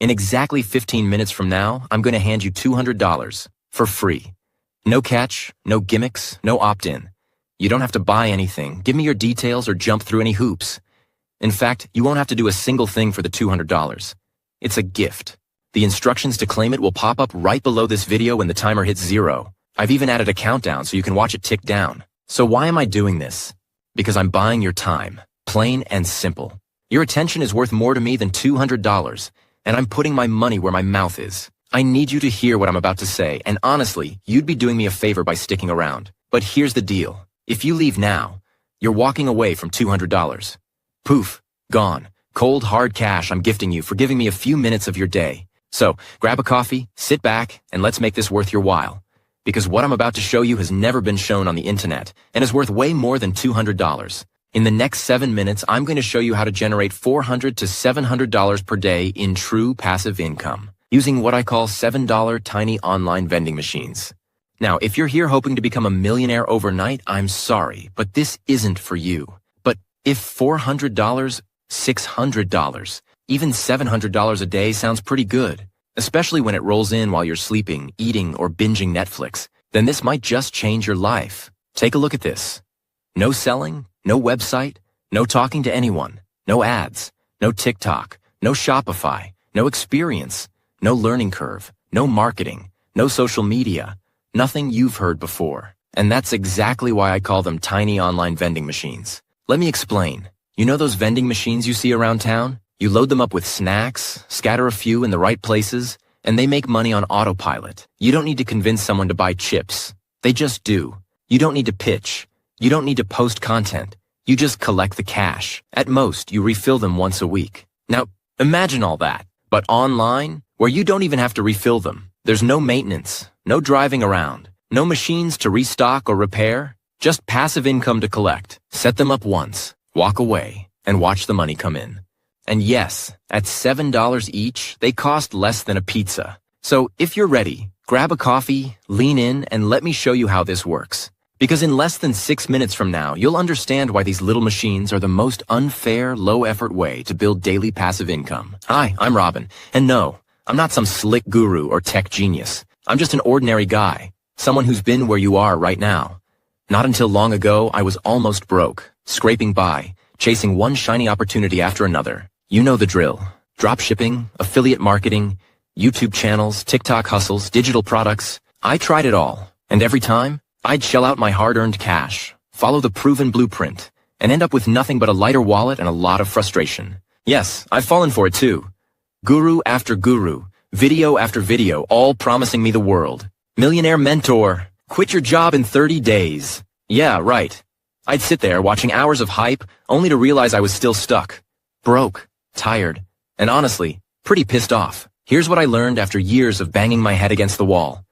In exactly 15 minutes from now, I'm going to hand you $200 for free. No catch, no gimmicks, no opt-in. You don't have to buy anything, give me your details, or jump through any hoops. In fact, you won't have to do a single thing for the $200. It's a gift. The instructions to claim it will pop up right below this video when the timer hits 0. I've even added a countdown so you can watch it tick down. So why am I doing this? Because I'm buying your time. Plain and simple. Your attention is worth more to me than $200, and I'm putting my money where my mouth is. I need you to hear what I'm about to say, and honestly, you'd be doing me a favor by sticking around. But here's the deal. If you leave now, you're walking away from $200. Poof, gone. Cold, hard cash I'm gifting you for giving me a few minutes of your day. So, grab a coffee, sit back, and let's make this worth your while. Because what I'm about to show you has never been shown on the internet, and is worth way more than $200. In the next 7 minutes, I'm going to show you how to generate $400 to $700 per day in true passive income, using what I call $7 tiny online vending machines. Now, if you're here hoping to become a millionaire overnight, I'm sorry, but this isn't for you. But if $400, $600, even $700 a day sounds pretty good, especially when it rolls in while you're sleeping, eating, or binging Netflix, then this might just change your life. Take a look at this. No selling, no website, no talking to anyone, no ads, no TikTok, no Shopify, no experience, no learning curve, no marketing, no social media, nothing you've heard before. And that's exactly why I call them tiny online vending machines. Let me explain. You know those vending machines you see around town? You load them up with snacks, scatter a few in the right places, and they make money on autopilot. You don't need to convince someone to buy chips. They just do. You don't need to pitch. You don't need to post content. You just collect the cash. At most, you refill them once a week. Now, imagine all that. But online, where you don't even have to refill them. There's no maintenance, no driving around, no machines to restock or repair, just passive income to collect. Set them up once, walk away, and watch the money come in. And yes, at $7 each, they cost less than a pizza. So if you're ready, grab a coffee, lean in, and let me show you how this works. Because in less than 6 minutes from now, you'll understand why these little machines are the most unfair, low-effort way to build daily passive income. Hi, I'm Robin. And no, I'm not some slick guru or tech genius. I'm just an ordinary guy, someone who's been where you are right now. Not until long ago, I was almost broke, scraping by, chasing one shiny opportunity after another. You know the drill. Dropshipping, affiliate marketing, YouTube channels, TikTok hustles, digital products. I tried it all. And every time, I'd shell out my hard-earned cash, follow the proven blueprint, and end up with nothing but a lighter wallet and a lot of frustration. Yes, I've fallen for it too. Guru after guru, video after video, all promising me the world. Millionaire mentor, quit your job in 30 days. Yeah, right. I'd sit there watching hours of hype, only to realize I was still stuck. Broke, tired, and honestly, pretty pissed off. Here's what I learned after years of banging my head against the wall.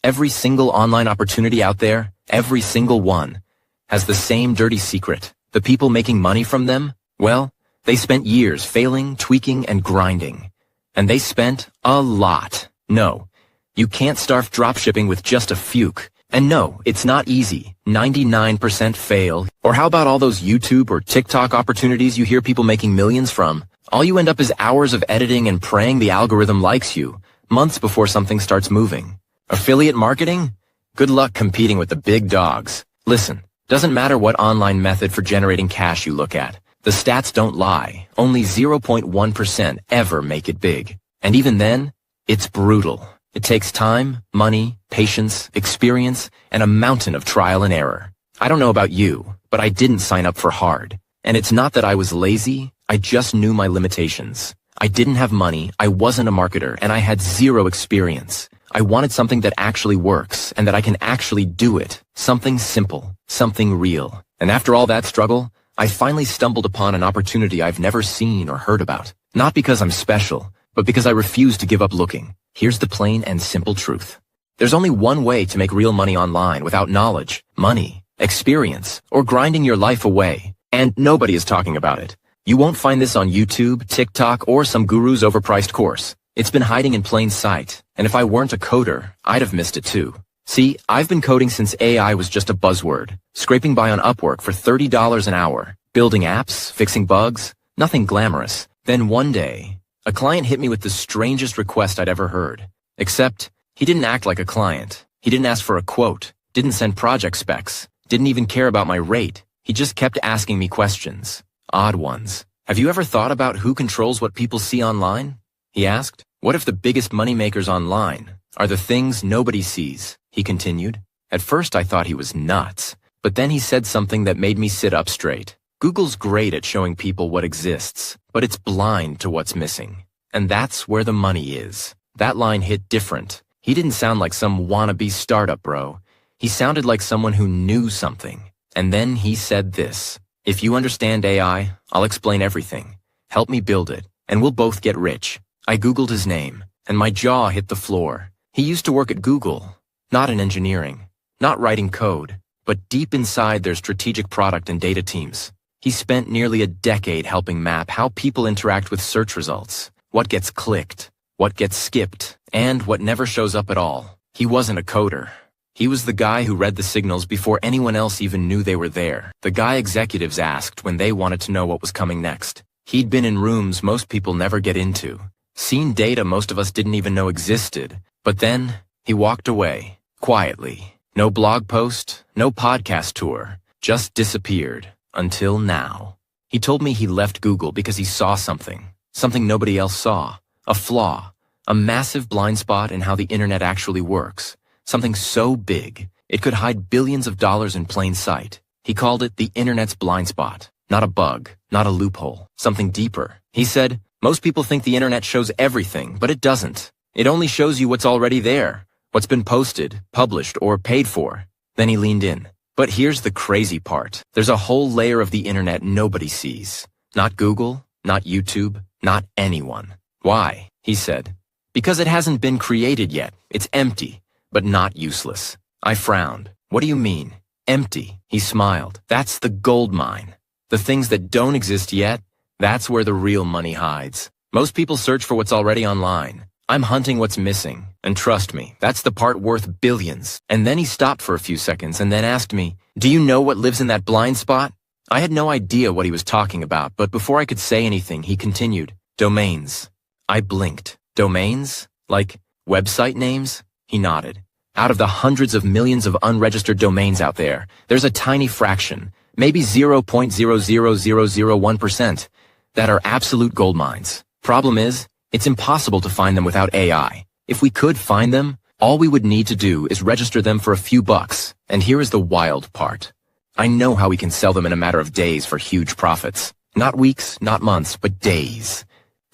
Every single online opportunity out there, every single one, has the same dirty secret. The people making money from them, well, they spent years failing, tweaking, and grinding. And they spent a lot. No, you can't start dropshipping with just a fuke. And no, it's not easy. 99% fail. Or how about all those YouTube or TikTok opportunities you hear people making millions from? All you end up is hours of editing and praying the algorithm likes you, months before something starts moving. Affiliate marketing? Good luck competing with the big dogs. Listen, doesn't matter what online method for generating cash you look at. The stats don't lie. Only 0.1% ever make it big. And even then, it's brutal. It takes time, money, patience, experience, and a mountain of trial and error. I don't know about you, but I didn't sign up for hard. And it's not that I was lazy, I just knew my limitations. I didn't have money, I wasn't a marketer, and I had zero experience. I wanted something that actually works, and that I can actually do it. Something simple, something real. And after all that struggle, I finally stumbled upon an opportunity I've never seen or heard about. Not because I'm special, but because I refused to give up looking. Here's the plain and simple truth. There's only one way to make real money online without knowledge, money, experience, or grinding your life away. And nobody is talking about it. You won't find this on YouTube, TikTok, or some guru's overpriced course. It's been hiding in plain sight, and if I weren't a coder, I'd have missed it too. See, I've been coding since AI was just a buzzword, scraping by on Upwork for $30 an hour, building apps, fixing bugs, nothing glamorous. Then one day, A client hit me with the strangest request I'd ever heard. Except, he didn't act like a client. He didn't ask for a quote, didn't send project specs, didn't even care about my rate. He just kept asking me questions. Odd ones. Have you ever thought about who controls what people see online? He asked. What if the biggest moneymakers online are the things nobody sees? He continued. At first I thought he was nuts, but then he said something that made me sit up straight. Google's great at showing people what exists, but it's blind to what's missing. And that's where the money is. That line hit different. He didn't sound like some wannabe startup bro. He sounded like someone who knew something. And then he said this. If you understand AI, I'll explain everything. Help me build it, and we'll both get rich. I Googled his name, and my jaw hit the floor. He used to work at Google, not in engineering, not writing code, but deep inside their strategic product and data teams. He spent nearly a decade helping map how people interact with search results, what gets clicked, what gets skipped, and what never shows up at all. He wasn't a coder. He was the guy who read the signals before anyone else even knew they were there. The guy executives asked when they wanted to know what was coming next. He'd been in rooms most people never get into, seen data most of us didn't even know existed. But then, he walked away, quietly. No blog post, no podcast tour, just disappeared. Until now. He told me he left Google because he saw something nobody else saw. A flaw, a massive blind spot in how the internet actually works. Something so big, it could hide billions of dollars in plain sight. He called it the internet's blind spot. Not a bug, not a loophole, something deeper. He said, most people think the internet shows everything, but it doesn't. It only shows you what's already there, what's been posted, published, or paid for. Then he leaned in. But here's the crazy part. There's a whole layer of the internet nobody sees. Not Google, not YouTube, not anyone. Why? He said. Because it hasn't been created yet. It's empty, but not useless. I frowned. What do you mean? Empty. He smiled. That's the gold mine. The things that don't exist yet, that's where the real money hides. Most people search for what's already online. I'm hunting what's missing. And trust me, that's the part worth billions. And then he stopped for a few seconds and then asked me, do you know what lives in that blind spot? I had no idea what he was talking about, but before I could say anything, he continued, domains. I blinked. Domains? Like website names? He nodded. Out of the hundreds of millions of unregistered domains out there, there's a tiny fraction, maybe 0.00001%, that are absolute gold mines. Problem is, it's impossible to find them without AI. If we could find them, all we would need to do is register them for a few bucks. And here is the wild part. I know how we can sell them in a matter of days for huge profits. Not weeks, not months, but days.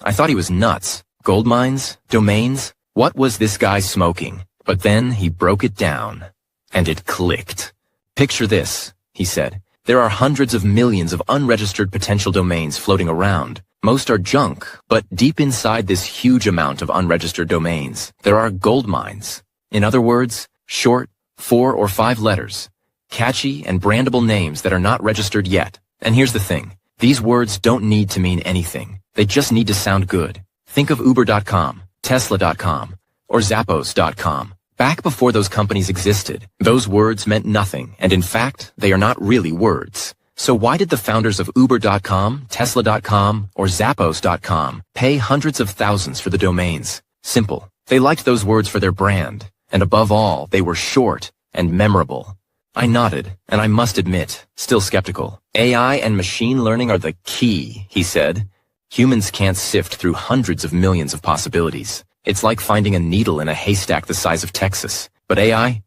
I thought he was nuts. Gold mines? Domains? What was this guy smoking? But then he broke it down. And it clicked. Picture this, he said. There are hundreds of millions of unregistered potential domains floating around. Most are junk, but deep inside this huge amount of unregistered domains, there are gold mines. In other words, short, 4 or 5 letters, catchy and brandable names that are not registered yet. And here's the thing. These words don't need to mean anything. They just need to sound good. Think of Uber.com, Tesla.com, or Zappos.com. Back before those companies existed, those words meant nothing, and in fact, they are not really words. So why did the founders of Uber.com, Tesla.com, or Zappos.com pay hundreds of thousands for the domains? Simple. They liked those words for their brand, and above all, they were short and memorable. I nodded, and I must admit, still skeptical. AI and machine learning are the key, he said. Humans can't sift through hundreds of millions of possibilities. It's like finding a needle in a haystack the size of Texas. But AI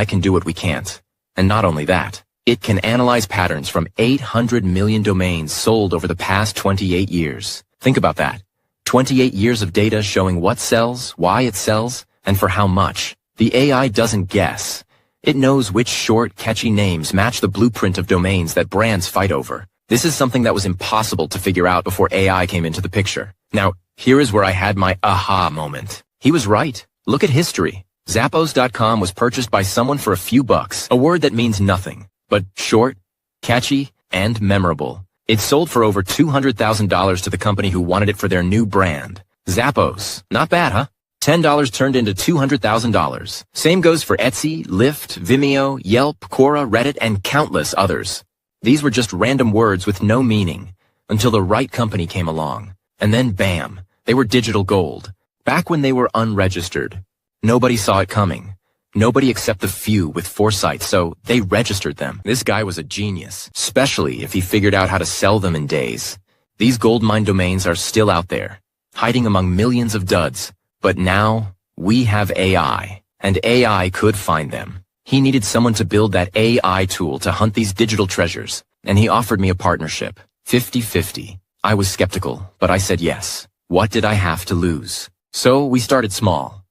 can do what we can't. And not only that, it can analyze patterns from 800 million domains sold over the past 28 years. Think about that. 28 years of data showing what sells, why it sells, and for how much. The AI doesn't guess. It knows which short, catchy names match the blueprint of domains that brands fight over. This is something that was impossible to figure out before AI came into the picture. Now, here is where I had my aha moment. He was right. Look at history. Zappos.com was purchased by someone for a few bucks, a word that means nothing, but short, catchy, and memorable. It sold for over $200,000 to the company who wanted it for their new brand. Zappos. Not bad, huh? $10 turned into $200,000. Same goes for Etsy, Lyft, Vimeo, Yelp, Quora, Reddit, and countless others. These were just random words with no meaning until the right company came along. And then bam, They were digital gold. Back when they were unregistered. Nobody saw it coming. Nobody except the few with foresight, so they registered them. This guy was a genius, especially if he figured out how to sell them in days. These goldmine domains are still out there, hiding among millions of duds. But now, we have AI, and AI could find them. He needed someone to build that AI tool to hunt these digital treasures, and he offered me a partnership, 50-50. I was skeptical, but I said yes. What did I have to lose? So we started small.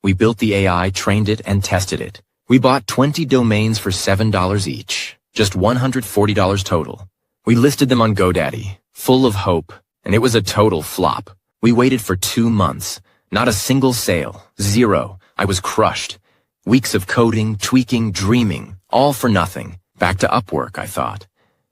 We built the AI, trained it, and tested it. We bought 20 domains for $7 each, just $140 total. We listed them on GoDaddy, full of hope, and it was a total flop. We waited for 2 months. Not a single sale. Zero. I was crushed. Weeks of coding, tweaking, dreaming, all for nothing. Back to Upwork, I thought.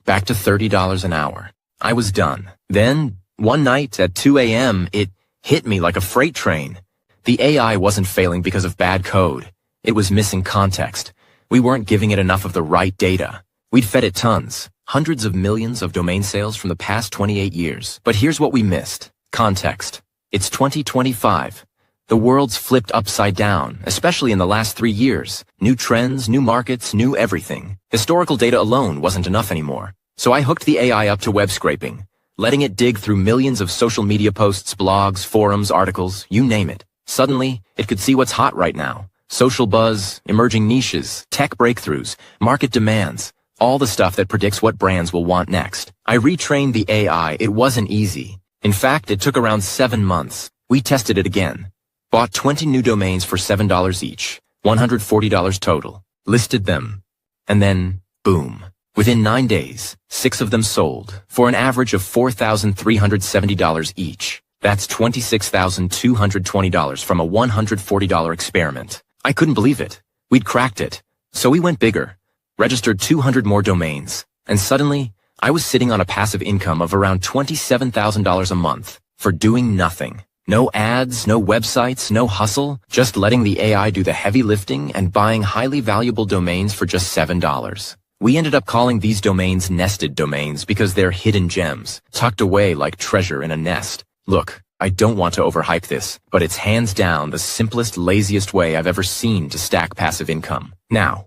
Back to $30 an hour. I was done. Then, one night at 2 a.m., it hit me like a freight train. The AI wasn't failing because of bad code. It was missing context. We weren't giving it enough of the right data. We'd fed it tons. Hundreds of millions of domain sales from the past 28 years. But here's what we missed. Context. It's 2025. The world's flipped upside down, especially in the last 3 years. New trends, new markets, new everything. Historical data alone wasn't enough anymore. So I hooked the AI up to web scraping, letting it dig through millions of social media posts, blogs, forums, articles, you name it. Suddenly, it could see what's hot right now. Social buzz, emerging niches, tech breakthroughs, market demands, all the stuff that predicts what brands will want next. I retrained the AI. It wasn't easy. In fact, it took around 7 months. We tested it again. Bought 20 new domains for $7 each, $140 total. Listed them. And then, boom. Within 9 days, 6 of them sold, for an average of $4,370 each. That's $26,220 from a $140 experiment. I couldn't believe it. We'd cracked it. So we went bigger, registered 200 more domains, and suddenly, I was sitting on a passive income of around $27,000 a month for doing nothing. No ads, no websites, no hustle, just letting the AI do the heavy lifting and buying highly valuable domains for just $7. We ended up calling these domains nested domains because they're hidden gems, tucked away like treasure in a nest. Look, I don't want to overhype this, but it's hands down the simplest, laziest way I've ever seen to stack passive income. Now,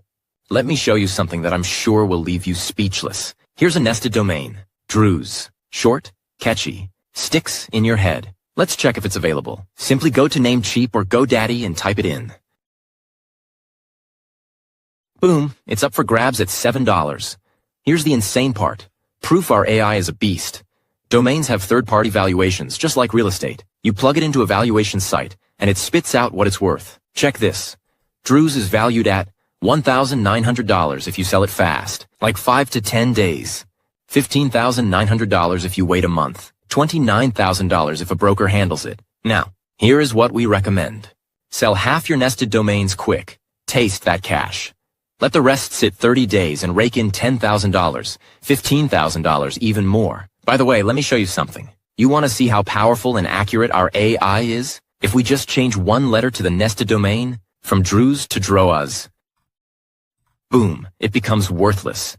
let me show you something that I'm sure will leave you speechless. Here's a nested domain. Druze. Short, catchy, sticks in your head. Let's check if it's available. Simply go to Namecheap or GoDaddy and type it in. Boom, it's up for grabs at $7. Here's the insane part. Proof our AI is a beast. Domains have third-party valuations, just like real estate. You plug it into a valuation site, and it spits out what it's worth. Check this. Druze is valued at $1,900 if you sell it fast, like 5 to 10 days. $15,900 if you wait a month. $29,000 if a broker handles it. Now, here is what we recommend. Sell half your nested domains quick. Taste that cash. Let the rest sit 30 days and rake in $10,000, $15,000, even more. By the way, let me show you something. You want to see how powerful and accurate our AI is? If we just change one letter to the nested domain, from Druze to Droaz, boom, it becomes worthless.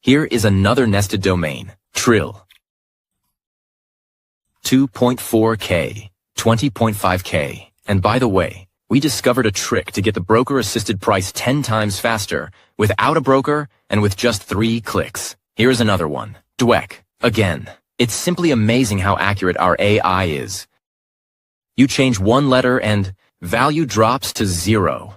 Here is another nested domain, Trill. 2.4K, 20.5K. And by the way, we discovered a trick to get the broker-assisted price 10 times faster, without a broker and with just 3 clicks. Here's another one, Dweck. Again, it's simply amazing how accurate our AI is. You change one letter and value drops to 0.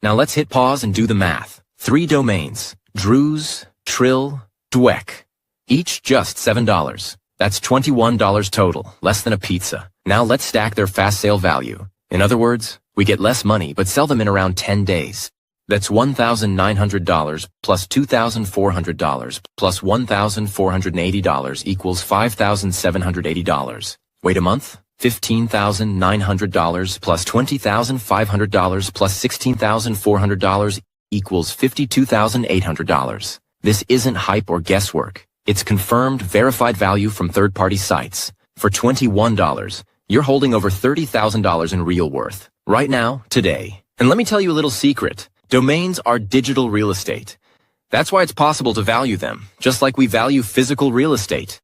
Now let's hit pause and do the math. 3 domains, Druze, Trill, Dweck. Each just $7. That's $21 total, less than a pizza. Now let's stack their fast sale value. In other words, we get less money but sell them in around 10 days. That's $1,900 plus $2,400 plus $1,480 equals $5,780. Wait a month? $15,900 plus $20,500 plus $16,400 equals $52,800. This isn't hype or guesswork. It's confirmed, verified value from third-party sites. For $21, you're holding over $30,000 in real worth. Right now, today. And let me tell you a little secret. Domains are digital real estate. That's why it's possible to value them, just like we value physical real estate.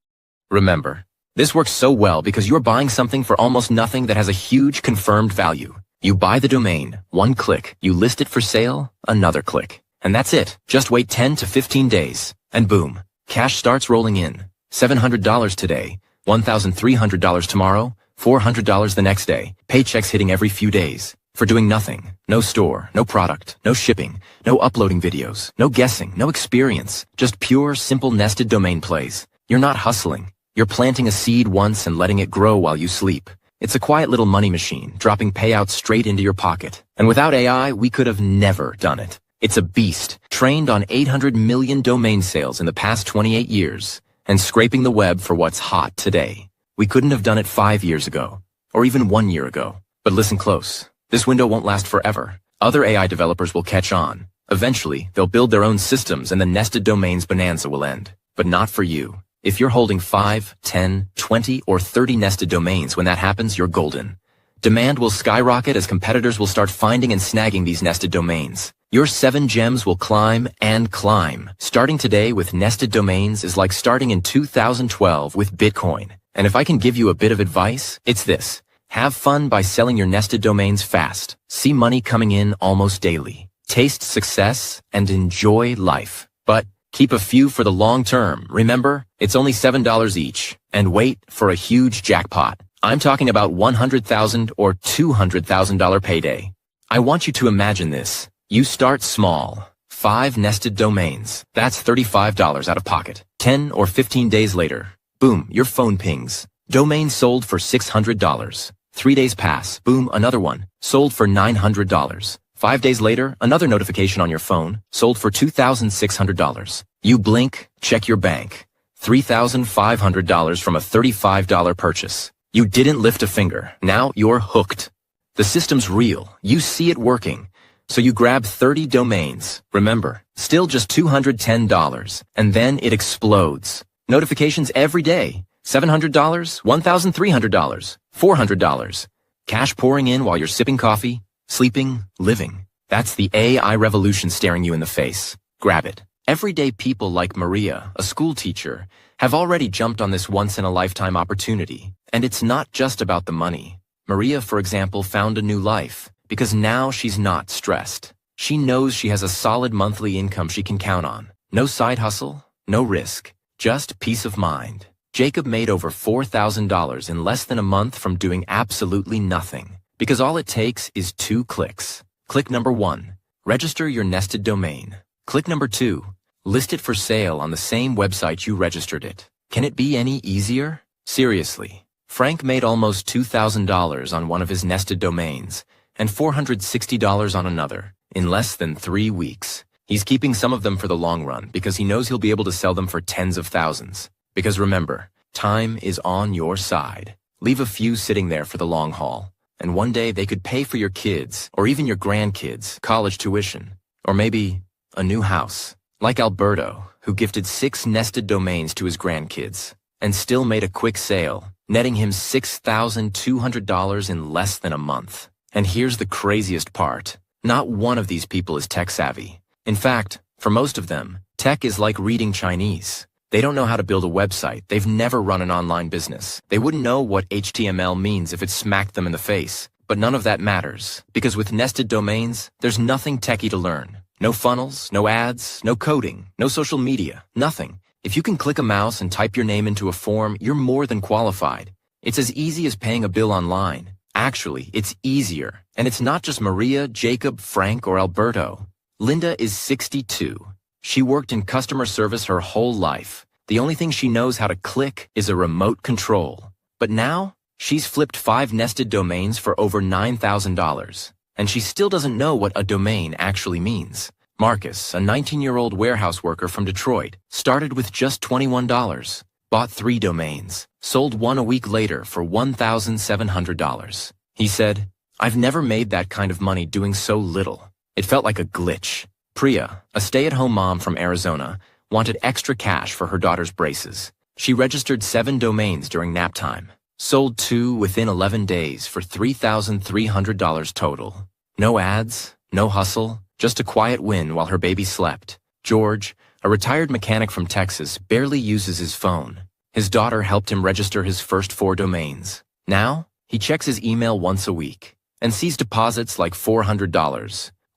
Remember, this works so well because you're buying something for almost nothing that has a huge confirmed value. You buy the domain, one click. You list it for sale, another click. And that's it. Just wait 10 to 15 days. And boom, cash starts rolling in. $700 today, $1,300 tomorrow, $400 the next day. Paychecks hitting every few days. For doing nothing. No store, no product, no shipping, no uploading videos, no guessing, no experience. Just pure, simple nested domain plays. You're not hustling. You're planting a seed once and letting it grow while you sleep. It's a quiet little money machine, dropping payouts straight into your pocket. And without AI, we could have never done it. It's a beast, trained on 800 million domain sales in the past 28 years, and scraping the web for what's hot today. We couldn't have done it 5 years ago, or even 1 year ago. But listen close. This window won't last forever. Other AI developers will catch on. Eventually, they'll build their own systems and the nested domains bonanza will end. But not for you. If you're holding 5, 10, 20, or 30 nested domains, when that happens, you're golden. Demand will skyrocket as competitors will start finding and snagging these nested domains. Your 7 gems will climb and climb. Starting today with nested domains is like starting in 2012 with Bitcoin. And if I can give you a bit of advice, it's this. Have fun by selling your nested domains fast. See money coming in almost daily. Taste success and enjoy life. But keep a few for the long term. Remember, it's only $7 each. And wait for a huge jackpot. I'm talking about $100,000 or $200,000 payday. I want you to imagine this. You start small. 5 nested domains. That's $35 out of pocket. 10 or 15 days later, boom, your phone pings. Domain sold for $600. 3 days pass, boom, another one, sold for $900. 5 days later, another notification on your phone, sold for $2,600. You blink, check your bank. $3,500 from a $35 purchase. You didn't lift a finger. Now you're hooked. The system's real. You see it working. So you grab 30 domains. Remember, still just $210. And then it explodes. Notifications every day. $700, $1,300, $400. Cash pouring in while you're sipping coffee, sleeping, living. That's the AI revolution staring you in the face. Grab it. Everyday people like Maria, a school teacher, have already jumped on this once-in-a-lifetime opportunity. And it's not just about the money. Maria, for example, found a new life because now she's not stressed. She knows she has a solid monthly income she can count on. No side hustle, no risk, just peace of mind. Jacob made over $4,000 in less than a month from doing absolutely nothing, because all it takes is 2 clicks. Click number 1, register your nested domain. Click number 2, list it for sale on the same website you registered it. Can it be any easier? Seriously, Frank made almost $2,000 on one of his nested domains and $460 on another in less than 3 weeks. He's keeping some of them for the long run because he knows he'll be able to sell them for tens of thousands. Because remember, time is on your side. Leave a few sitting there for the long haul. And one day they could pay for your kids, or even your grandkids, college tuition. Or maybe a new house. Like Alberto, who gifted 6 nested domains to his grandkids, and still made a quick sale, netting him $6,200 in less than a month. And here's the craziest part. Not one of these people is tech savvy. In fact, for most of them, tech is like reading Chinese. They don't know how to build a website. They've never run an online business. They wouldn't know what HTML means if it smacked them in the face. But none of that matters, because with nested domains, there's nothing techie to learn. No funnels, no ads, no coding, no social media, nothing. If you can click a mouse and type your name into a form, you're more than qualified. It's as easy as paying a bill online. Actually, it's easier. And it's not just Maria, Jacob, Frank, or Alberto. Linda is 62. She worked in customer service her whole life. The only thing she knows how to click is a remote control. But now, she's flipped 5 nested domains for over $9,000. And she still doesn't know what a domain actually means. Marcus, a 19-year-old warehouse worker from Detroit, started with just $21, bought 3 domains, sold one a week later for $1,700. He said, "I've never made that kind of money doing so little. It felt like a glitch." Priya, a stay-at-home mom from Arizona, wanted extra cash for her daughter's braces. She registered 7 domains during nap time, sold 2 within 11 days for $3,300 total. No ads, no hustle, just a quiet win while her baby slept. George, a retired mechanic from Texas, barely uses his phone. His daughter helped him register his first 4 domains. Now, he checks his email once a week and sees deposits like $400,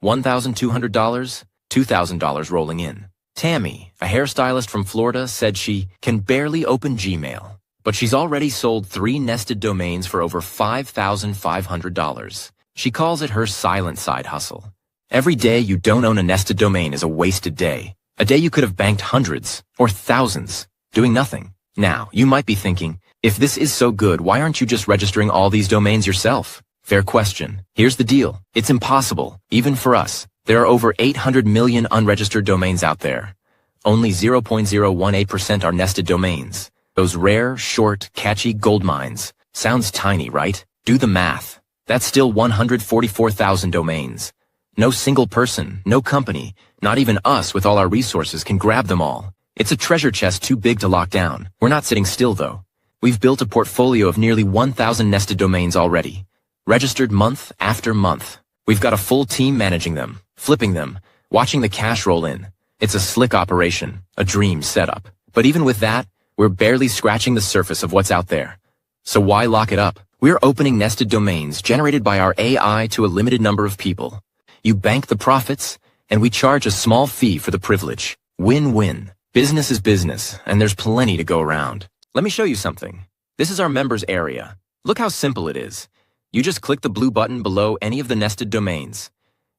$1,200, $2,000 rolling in. Tammy, a hairstylist from Florida, said she can barely open Gmail, but she's already sold 3 nested domains for over $5,500. She calls it her silent side hustle. Every day you don't own a nested domain is a wasted day. A day you could have banked hundreds or thousands doing nothing. Now, you might be thinking, if this is so good, why aren't you just registering all these domains yourself? Fair question. Here's the deal. It's impossible, even for us. There are over 800 million unregistered domains out there. Only 0.018% are nested domains. Those rare, short, catchy gold mines. Sounds tiny, right? Do the math. That's still 144,000 domains. No single person, no company, not even us with all our resources can grab them all. It's a treasure chest too big to lock down. We're not sitting still, though. We've built a portfolio of nearly 1,000 nested domains already, registered month after month. We've got a full team managing them, flipping them, watching the cash roll in. It's a slick operation, a dream setup. But even with that, we're barely scratching the surface of what's out there. So why lock it up? We're opening nested domains generated by our AI to a limited number of people. You bank the profits, and we charge a small fee for the privilege. Win-win. Business is business, and there's plenty to go around. Let me show you something. This is our members area. Look how simple it is. You just click the blue button below any of the nested domains,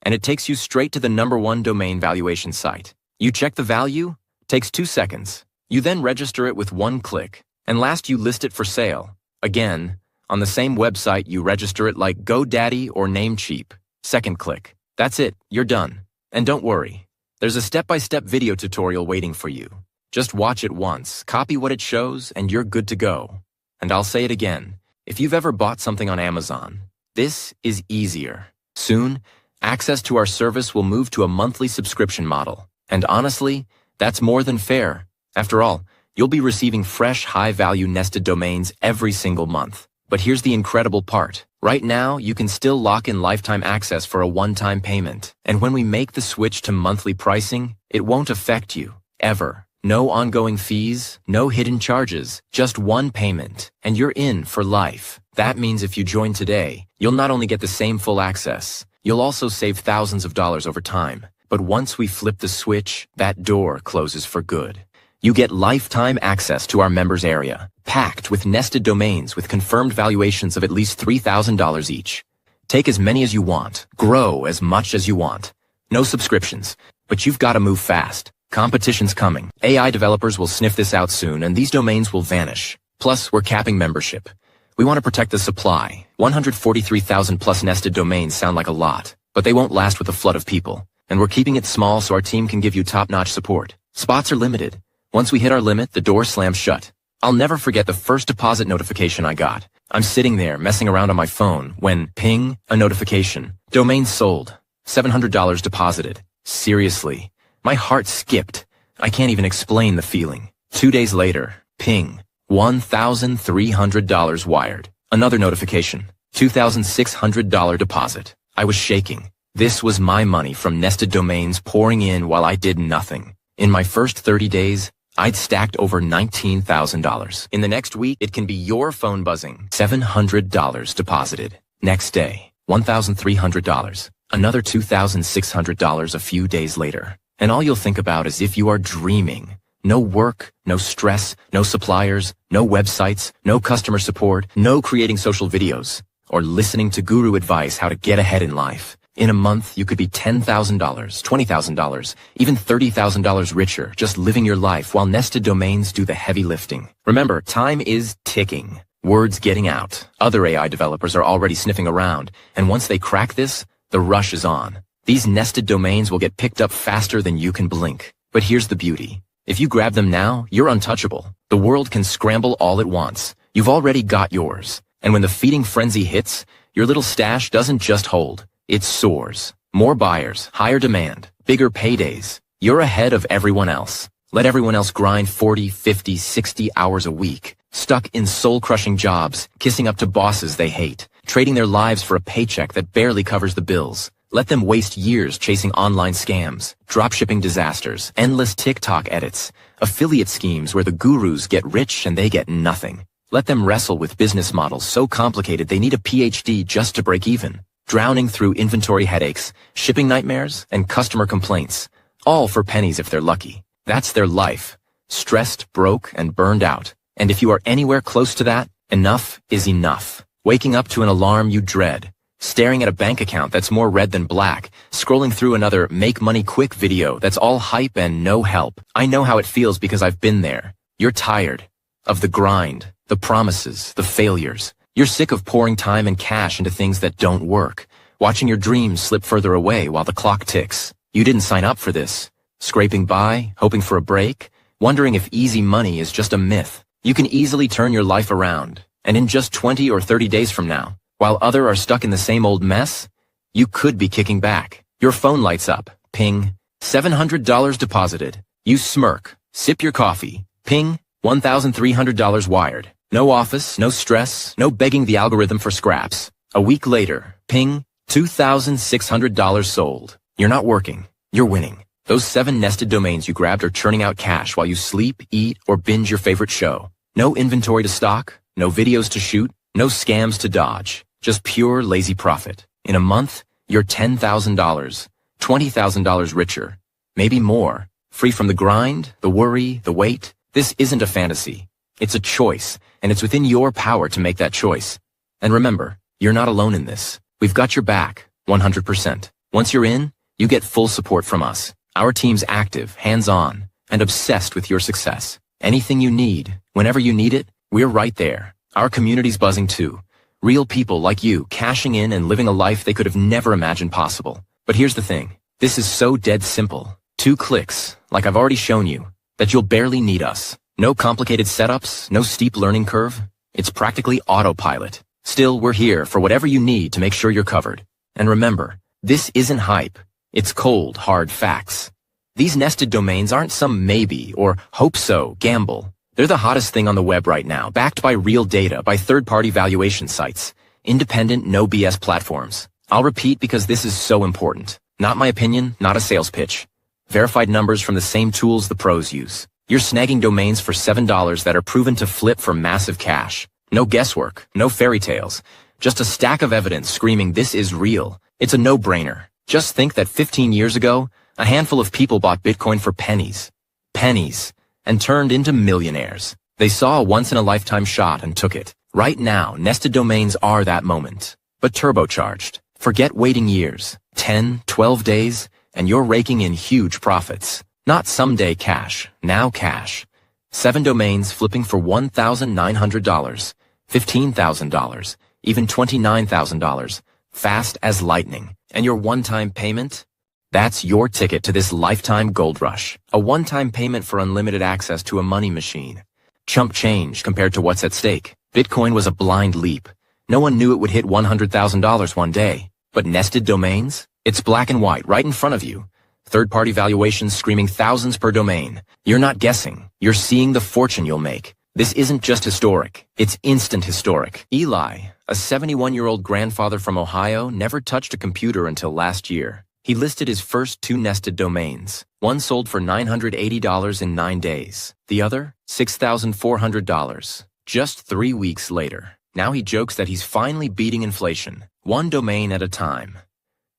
and it takes you straight to the #1 domain valuation site. You check the value, takes 2 seconds. You then register it with 1 click, and last you list it for sale. Again, on the same website you register it like GoDaddy or Namecheap. 2nd click. That's it, you're done. And don't worry, there's a step-by-step video tutorial waiting for you. Just watch it once, copy what it shows, and you're good to go. And I'll say it again, if you've ever bought something on Amazon, this is easier. Soon, access to our service will move to a monthly subscription model. And honestly, that's more than fair. After all, you'll be receiving fresh, high-value nested domains every single month. But here's the incredible part. Right now, you can still lock in lifetime access for a one-time payment. And when we make the switch to monthly pricing, it won't affect you, ever. No ongoing fees, no hidden charges, just one payment, and you're in for life. That means if you join today, you'll not only get the same full access, you'll also save thousands of dollars over time. But once we flip the switch, that door closes for good. You get lifetime access to our members area, packed with nested domains with confirmed valuations of at least $3,000 each. Take as many as you want, grow as much as you want. No subscriptions, but you've got to move fast. Competition's coming. AI developers will sniff this out soon, and these domains will vanish. Plus, we're capping membership. We want to protect the supply. 143,000 plus nested domains sound like a lot, but they won't last with a flood of people. And we're keeping it small so our team can give you top-notch support. Spots are limited. Once we hit our limit, the door slams shut. I'll never forget the first deposit notification I got. I'm sitting there messing around on my phone when, ping, a notification. Domain sold. $700 deposited. Seriously. My heart skipped. I can't even explain the feeling. 2 days later, ping. $1,300 wired. Another notification. $2,600 deposit. I was shaking. This was my money from nested domains pouring in while I did nothing. In my first 30 days, I'd stacked over $19,000. In the next week, it can be your phone buzzing. $700 deposited. Next day, $1,300. Another $2,600 a few days later. And all you'll think about is if you are dreaming. No work, no stress, no suppliers, no websites, no customer support, no creating social videos, or listening to guru advice how to get ahead in life. In a month, you could be $10,000, $20,000, even $30,000 richer just living your life while nested domains do the heavy lifting. Remember, time is ticking. Word's getting out. Other AI developers are already sniffing around, and once they crack this, the rush is on. These nested domains will get picked up faster than you can blink. But here's the beauty. If you grab them now, you're untouchable. The world can scramble all at once. You've already got yours. And when the feeding frenzy hits, your little stash doesn't just hold. It soars. More buyers, higher demand, bigger paydays. You're ahead of everyone else. Let everyone else grind 40, 50, 60 hours a week, stuck in soul-crushing jobs, kissing up to bosses they hate, trading their lives for a paycheck that barely covers the bills. Let them waste years chasing online scams, dropshipping disasters, endless TikTok edits, affiliate schemes where the gurus get rich and they get nothing. Let them wrestle with business models so complicated they need a PhD just to break even, drowning through inventory headaches, shipping nightmares, and customer complaints, all for pennies if they're lucky. That's their life, stressed, broke, and burned out. And if you are anywhere close to that, enough is enough. Waking up to an alarm you dread, staring at a bank account that's more red than black, scrolling through another make money quick video that's all hype and no help. I know how it feels because I've been there. You're tired of the grind, the promises, the failures. You're sick of pouring time and cash into things that don't work, watching your dreams slip further away while the clock ticks. You didn't sign up for this. Scraping by, hoping for a break, wondering if easy money is just a myth. You can easily turn your life around, and in just 20 or 30 days from now, while others are stuck in the same old mess, you could be kicking back. Your phone lights up. Ping. $700 deposited. You smirk. Sip your coffee. Ping. $1,300 wired. No office, no stress, no begging the algorithm for scraps. A week later. Ping. $2,600 sold. You're not working. You're winning. Those 7 nested domains you grabbed are churning out cash while you sleep, eat, or binge your favorite show. No inventory to stock. No videos to shoot. No scams to dodge. Just pure lazy profit. In a month, you're $10,000, $20,000 richer, maybe more, free from the grind, the worry, the weight. This isn't a fantasy. It's a choice, and it's within your power to make that choice. And remember, you're not alone in this. We've got your back, 100%. Once you're in, you get full support from us. Our team's active, hands-on, and obsessed with your success. Anything you need, whenever you need it, we're right there. Our community's buzzing too. Real people like you cashing in and living a life they could have never imagined possible. But here's the thing. This is so dead simple. 2 clicks, like I've already shown you, that you'll barely need us. No complicated setups, no steep learning curve. It's practically autopilot. Still, we're here for whatever you need to make sure you're covered. And remember, this isn't hype. It's cold, hard facts. These nested domains aren't some maybe or hope so gamble. They're the hottest thing on the web right now, backed by real data, by third-party valuation sites, independent, no BS platforms. I'll repeat because this is so important. Not my opinion, not a sales pitch. Verified numbers from the same tools the pros use. You're snagging domains for $7 that are proven to flip for massive cash. No guesswork, no fairy tales. Just a stack of evidence screaming this is real. It's a no-brainer. Just think that 15 years ago, a handful of people bought Bitcoin for pennies. Pennies. And turned into millionaires. They saw a once-in-a-lifetime shot and took it. Right now, nested domains are that moment. But turbocharged. Forget waiting years, 10, 12 days, and you're raking in huge profits. Not someday cash, now cash. 7 domains flipping for $1,900, $15,000, even $29,000, fast as lightning. And your one-time payment? That's your ticket to this lifetime gold rush. A one-time payment for unlimited access to a money machine. Chump change compared to what's at stake. Bitcoin was a blind leap. No one knew it would hit $100,000 one day. But nested domains? It's black and white right in front of you. Third-party valuations screaming thousands per domain. You're not guessing. You're seeing the fortune you'll make. This isn't just historic. It's instant historic. Eli, a 71-year-old grandfather from Ohio, never touched a computer until last year. He listed his first 2 nested domains. One sold for $980 in 9 days. The other, $6,400. Just 3 weeks later. Now he jokes that he's finally beating inflation. 1 domain at a time.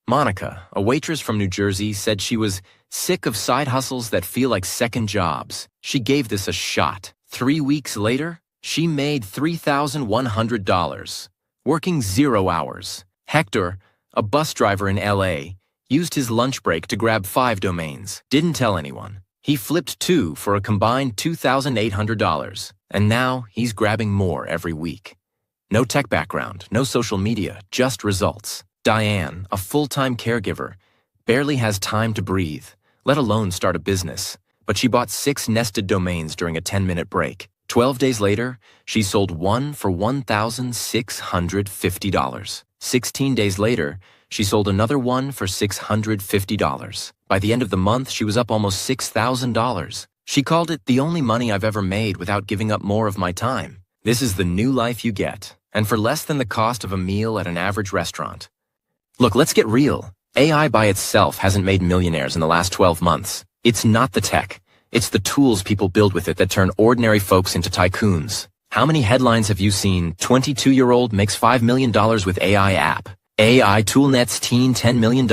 Monica, a waitress from New Jersey, said she was sick of side hustles that feel like second jobs. She gave this a shot. 3 weeks later, she made $3,100, working 0 hours. Hector, a bus driver in LA, used his lunch break to grab 5 domains. Didn't tell anyone. He flipped 2 for a combined $2,800. And now he's grabbing more every week. No tech background, no social media, just results. Diane, a full-time caregiver, barely has time to breathe, let alone start a business. But she bought 6 nested domains during a 10-minute break. 12 days later, she sold 1 for $1,650. 16 days later, she sold another 1 for $650. By the end of the month, she was up almost $6,000. She called it the only money I've ever made without giving up more of my time. This is the new life you get, and for less than the cost of a meal at an average restaurant. Look, let's get real. AI by itself hasn't made millionaires in the last 12 months. It's not the tech. It's the tools people build with it that turn ordinary folks into tycoons. How many headlines have you seen? 22-year-old makes $5 million with AI app. AI toolnets teen $10 million.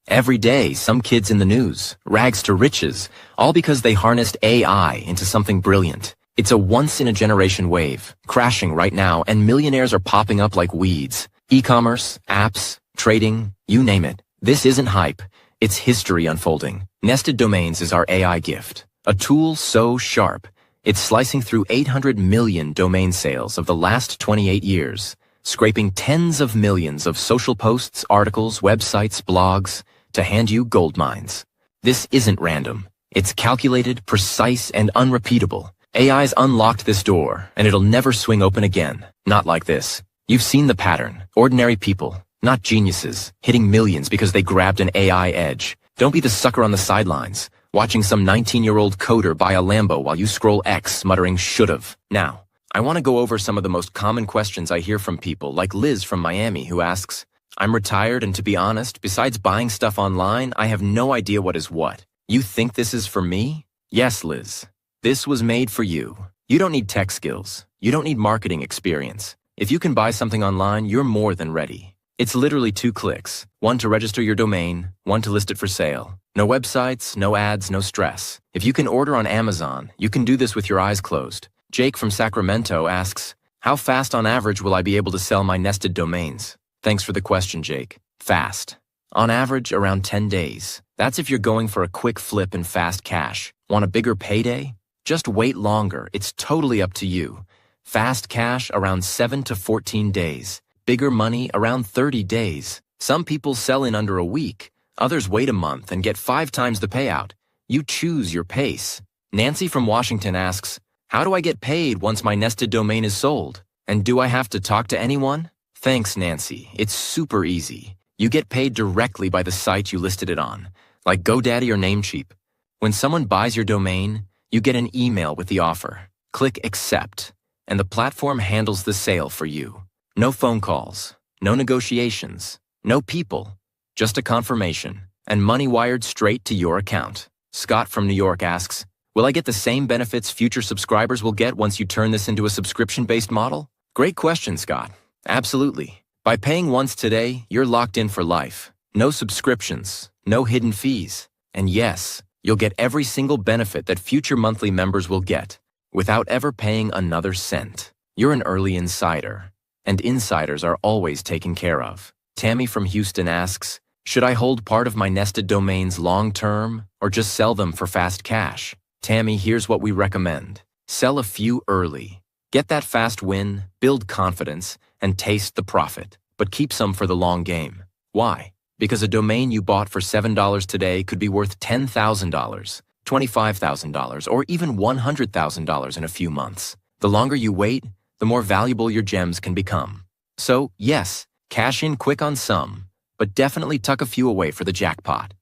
Every day, some kids in the news. Rags to riches. All because they harnessed AI into something brilliant. It's a once-in-a-generation wave, crashing right now, and millionaires are popping up like weeds. E-commerce, apps, trading, you name it. This isn't hype. It's history unfolding. Nested Domains is our AI gift. A tool so sharp, it's slicing through 800 million domain sales of the last 28 years, scraping tens of millions of social posts, articles, websites, blogs, to hand you gold mines. This isn't random. It's calculated, precise, and unrepeatable. AI's unlocked this door, and it'll never swing open again. Not like this. You've seen the pattern. Ordinary people, not geniuses, hitting millions because they grabbed an AI edge. Don't be the sucker on the sidelines, watching some 19-year-old coder buy a Lambo while you scroll X muttering should've. Now, I want to go over some of the most common questions I hear from people, like Liz from Miami, who asks, I'm retired, and to be honest, besides buying stuff online, I have no idea what is what. You think this is for me? Yes, Liz. This was made for you. You don't need tech skills. You don't need marketing experience. If you can buy something online, you're more than ready. It's literally 2 clicks. One to register your domain, one to list it for sale. No websites, no ads, no stress. If you can order on Amazon, you can do this with your eyes closed. Jake from Sacramento asks, how fast on average will I be able to sell my nested domains? Thanks for the question, Jake. Fast. On average, around 10 days. That's if you're going for a quick flip and fast cash. Want a bigger payday? Just wait longer. It's totally up to you. Fast cash around 7 to 14 days. Bigger money around 30 days. Some people sell in under a week. Others wait a month and get 5 times the payout. You choose your pace. Nancy from Washington asks, how do I get paid once my nested domain is sold? And do I have to talk to anyone? Thanks, Nancy. It's super easy. You get paid directly by the site you listed it on, like GoDaddy or Namecheap. When someone buys your domain, you get an email with the offer. Click Accept, and the platform handles the sale for you. No phone calls, no negotiations, no people, just a confirmation, and money wired straight to your account. Scott from New York asks, will I get the same benefits future subscribers will get once you turn this into a subscription-based model? Great question, Scott. Absolutely. By paying once today, you're locked in for life. No subscriptions, no hidden fees. And yes, you'll get every single benefit that future monthly members will get, without ever paying another cent. You're an early insider, and insiders are always taken care of. Tammy from Houston asks, should I hold part of my nested domains long-term, or just sell them for fast cash? Tammy, here's what we recommend. Sell a few early. Get that fast win, build confidence, and taste the profit. But keep some for the long game. Why? Because a domain you bought for $7 today could be worth $10,000, $25,000, or even $100,000 in a few months. The longer you wait, the more valuable your gems can become. So, yes, cash in quick on some, but definitely tuck a few away for the jackpot.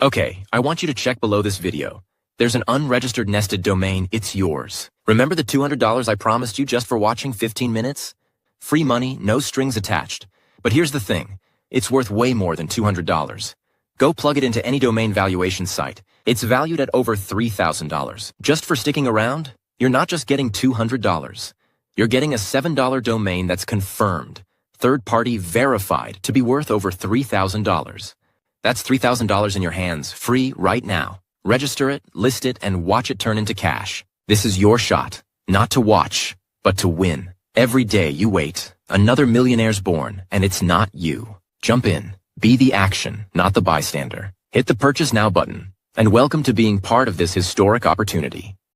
Okay, I want you to check below this video. There's an unregistered nested domain. It's yours. Remember the $200 I promised you just for watching 15 minutes? Free money, no strings attached. But here's the thing. It's worth way more than $200. Go plug it into any domain valuation site. It's valued at over $3,000. Just for sticking around, you're not just getting $200. You're getting a $7 domain that's confirmed, third-party verified to be worth over $3,000. That's $3,000 in your hands, free right now. Register it, list it, and watch it turn into cash. This is your shot, not to watch, but to win. Every day you wait, another millionaire's born, and it's not you. Jump in. Be the action, not the bystander. Hit the Purchase Now button, and welcome to being part of this historic opportunity.